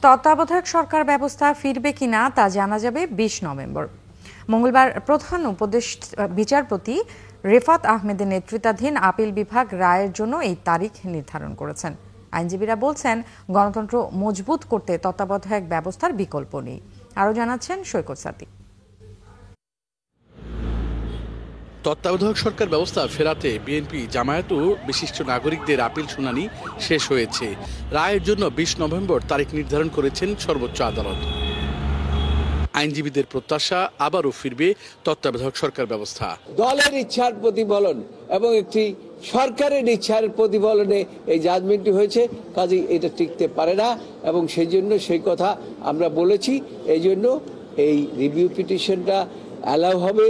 তত্ত্বাবধায়ক সরকার ব্যবস্থা ফিরবে কিনা তা জানা যাবে ২০ নভেম্বর। মঙ্গলবার প্রধান বিচারপতি রেফাত আহমেদের নেতৃত্বাধীন আপিল বিভাগ রায়ের জন্য এই তারিখ নির্ধারণ করেছেন। আইনজীবীরা বলছেন, গণতন্ত্র মজবুত করতে তত্ত্বাবধায়ক ব্যবস্থার বিকল্প নেই। আরও জানাচ্ছেন সৈকত সাদিক। তত্ত্বাবধায়ক সরকার ব্যবস্থা ফেরাতে বিএনপি, জামায়াত ও বিশিষ্ট নাগরিকদের আপিল শুনানি শেষ হয়েছে। রায়ের জন্য ২০ নভেম্বর তারিখ নির্ধারণ করেছেন সর্বোচ্চ আদালত। আইনজীবীদের প্রত্যাশা, আবারও ফিরবে তত্ত্বাবধায়ক সরকার ব্যবস্থা। দলের ইচ্ছার প্রতিফলন এবং একটি সরকারের ইচ্ছার প্রতিফলনে এই জাজমেন্টটি হয়েছে, কাজেই এটা টিকতে পারে না এবং সেই জন্য সেই কথা আমরা বলেছি। এই জন্য এই রিভিউ পিটিশনটা অ্যালাউ হবে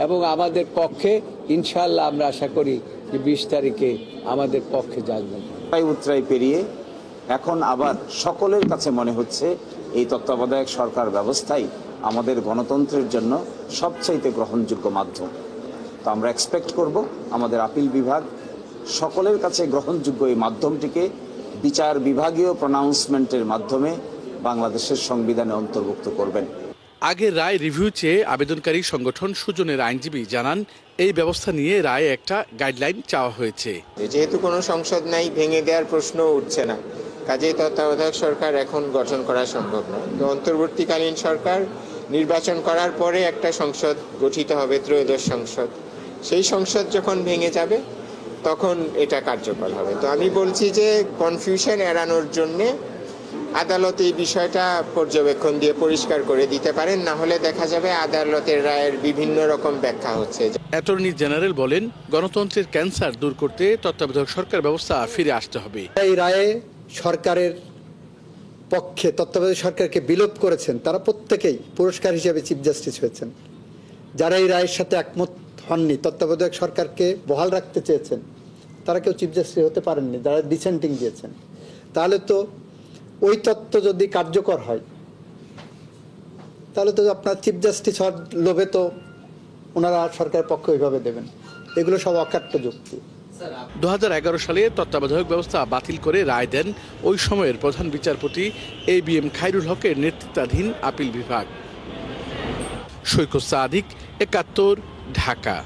এবং আমাদের পক্ষে ইনশাআল্লাহ আমরা আশা করি যে ২০ তারিখে আমাদের পক্ষে জাজমেন্ট। উতরাই পেরিয়ে এখন আবার সকলের কাছে মনে হচ্ছে এই তত্ত্বাবধায়ক সরকার ব্যবস্থাই আমাদের গণতন্ত্রের জন্য সবচাইতে গ্রহণযোগ্য মাধ্যম। তো আমরা এক্সপেক্ট করব আমাদের আপিল বিভাগ সকলের কাছে গ্রহণযোগ্য এই মাধ্যমটিকে বিচার বিভাগীয় প্রনাউন্সমেন্টের মাধ্যমে বাংলাদেশের সংবিধানে অন্তর্ভুক্ত করবেন। আগের রায় রিভিউ চেয়ে আবেদনকারী সংগঠন সুজনের আইনজীবী জানান, এই ব্যবস্থা নিয়ে রায়ে একটা গাইডলাইন চাওয়া হয়েছে। যেহেতু কোনো সংসদ নাই, ভেঙে দেওয়ার প্রশ্ন উঠছে না, কাজেই তত্ত্বাবধায়ক সরকার এখন গঠন করা সম্ভব নয়। তো অন্তর্বর্তীকালীন সরকার নির্বাচন করার পরে একটা সংসদ গঠিত হবে, ত্রয়োদশ সংসদ। সেই সংসদ যখন ভেঙে যাবে তখন এটা কার্যকর হবে। তো আমি বলছি যে কনফিউশন এড়ানোর জন্যে আদালত এই বিষয়টা পর্যবেক্ষণ দিয়ে পরিষ্কার করে দিতে পারেন, না হলে দেখা যাবে আদালতের রায়ের বিভিন্ন রকম ব্যাখ্যা হচ্ছে। অ্যাটর্নি জেনারেল বলেন, গণতন্ত্রের ক্যান্সার দূর করতে তত্ত্বাবধায়ক সরকার ব্যবস্থা ফিরে আসতে হবে। এই রায়ে সরকারের পক্ষে তত্ত্বাবধায়ক সরকারকে বিলোপ করেছেন তারা প্রত্যেকেই পুরস্কার হিসেবে চিফ জাস্টিস হয়েছেন। যারা এই রায়ের সাথে একমত হননি, তত্ত্বাবধায়ক সরকারকে বহাল রাখতে চেয়েছেন, তারা কেউ চিফ জাস্টিস হতে পারেননি। যারা ডিসেন্টিং দিয়েছেন, তাহলে তো ওই তত্ত্ব যদি কার্যকর হয় তাহলে তো আপনার চিফ জাস্টিস হওয়ার লোভে তো ওনারা সরকারের পক্ষে ওইভাবে দেবেন। এগুলো সব অকাট্য যুক্তি। ২০১১ সালে তত্ত্বাবধায়ক ব্যবস্থা বাতিল করে রায় দেন ওই সময়ের প্রধান বিচারপতি ABM খায়রুল হকের নেতৃত্বাধীন আপিল বিভাগ। সৈকত সাদিক, ৭১, ঢাকা।